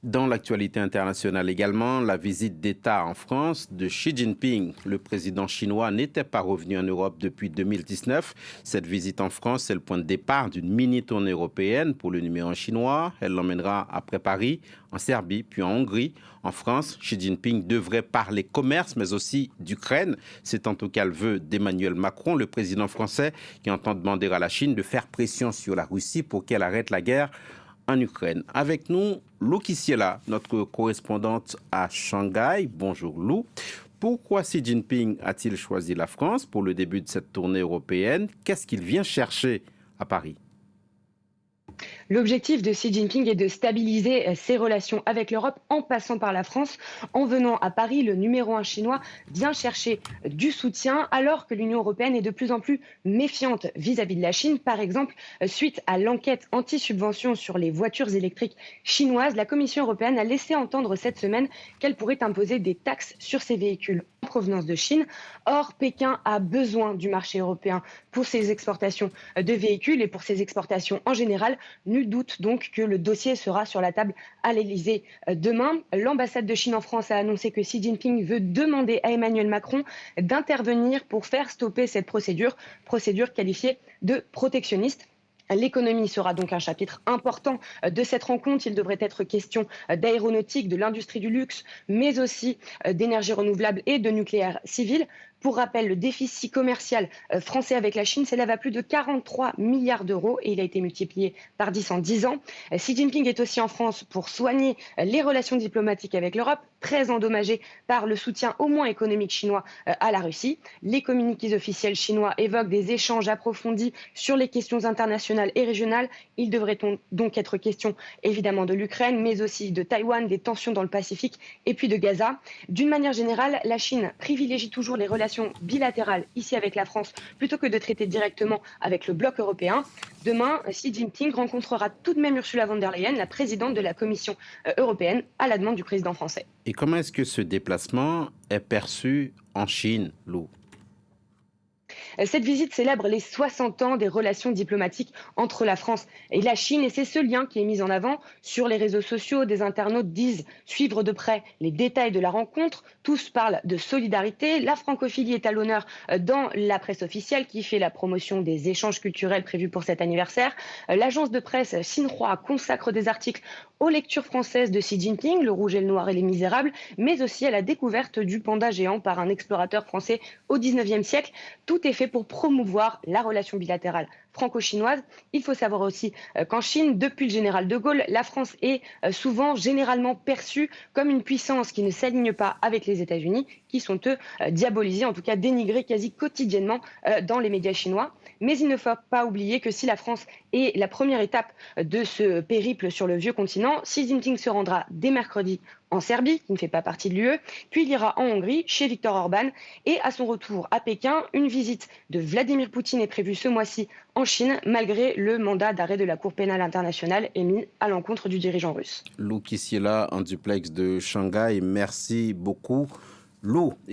Dans l'actualité internationale également, la visite d'État en France de Xi Jinping. Le président chinois n'était pas revenu en Europe depuis 2019. Cette visite en France, c'est le point de départ d'une mini-tournée européenne pour le numéro 1 chinois. Elle l'emmènera après Paris, en Serbie, puis en Hongrie. En France, Xi Jinping devrait parler commerce, mais aussi d'Ukraine. C'est en tout cas le vœu d'Emmanuel Macron, le président français, qui entend demander à la Chine de faire pression sur la Russie pour qu'elle arrête la guerre en Ukraine. Avec nous, Lou Kissiela, notre correspondante à Shanghai. Bonjour Lou. Pourquoi Xi Jinping a-t-il choisi la France pour le début de cette tournée européenne? Qu'est-ce qu'il vient chercher à Paris? L'objectif de Xi Jinping est de stabiliser ses relations avec l'Europe en passant par la France. En venant à Paris, le numéro 1 chinois vient chercher du soutien alors que l'Union européenne est de plus en plus méfiante vis-à-vis de la Chine. Par exemple, suite à l'enquête anti-subvention sur les voitures électriques chinoises, la Commission européenne a laissé entendre cette semaine qu'elle pourrait imposer des taxes sur ces véhicules en provenance de Chine. Or, Pékin a besoin du marché européen pour ses exportations de véhicules et pour ses exportations en général. Nul doute donc que le dossier sera sur la table à l'Elysée demain. L'ambassade de Chine en France a annoncé que Xi Jinping veut demander à Emmanuel Macron d'intervenir pour faire stopper cette procédure qualifiée de protectionniste. L'économie sera donc un chapitre important de cette rencontre. Il devrait être question d'aéronautique, de l'industrie du luxe, mais aussi d'énergie renouvelable et de nucléaire civil. Pour rappel, le déficit commercial français avec la Chine s'élève à plus de 43 milliards d'euros et il a été multiplié par 10 en 10 ans. Xi Jinping est aussi en France pour soigner les relations diplomatiques avec l'Europe, très endommagées par le soutien au moins économique chinois à la Russie. Les communiqués officiels chinois évoquent des échanges approfondis sur les questions internationales et régionales. Il devrait donc être question évidemment de l'Ukraine, mais aussi de Taïwan, des tensions dans le Pacifique et puis de Gaza. D'une manière générale, la Chine privilégie toujours les relations bilatérales ici avec la France plutôt que de traiter directement avec le bloc européen. Demain, Xi Jinping rencontrera tout de même Ursula von der Leyen, la présidente de la Commission européenne, à la demande du président français. Et comment est-ce que ce déplacement est perçu en Chine, Lou? Cette visite célèbre les 60 ans des relations diplomatiques entre la France et la Chine et c'est ce lien qui est mis en avant sur les réseaux sociaux. Des internautes disent suivre de près les détails de la rencontre. Tous parlent de solidarité. La francophilie est à l'honneur dans la presse officielle qui fait la promotion des échanges culturels prévus pour cet anniversaire. L'agence de presse Xinhua consacre des articles aux lectures françaises de Xi Jinping, Le Rouge et le Noir et Les Misérables, mais aussi à la découverte du panda géant par un explorateur français au 19e siècle. Tout est fait pour promouvoir la relation bilatérale franco-chinoise. Il faut savoir aussi qu'en Chine, depuis le général de Gaulle, la France est souvent généralement perçue comme une puissance qui ne s'aligne pas avec les États-Unis, qui sont eux diabolisés, en tout cas dénigrés quasi quotidiennement dans les médias chinois. Mais il ne faut pas oublier que si la France est la première étape de ce périple sur le vieux continent, Xi Jinping se rendra dès mercredi en Serbie, qui ne fait pas partie de l'UE, puis il ira en Hongrie, chez Viktor Orban, et à son retour à Pékin, une visite de Vladimir Poutine est prévue ce mois-ci en Chine, malgré le mandat d'arrêt de la Cour pénale internationale émis à l'encontre du dirigeant russe. Lou Kissiela en duplex de Shanghai, merci beaucoup. Lou.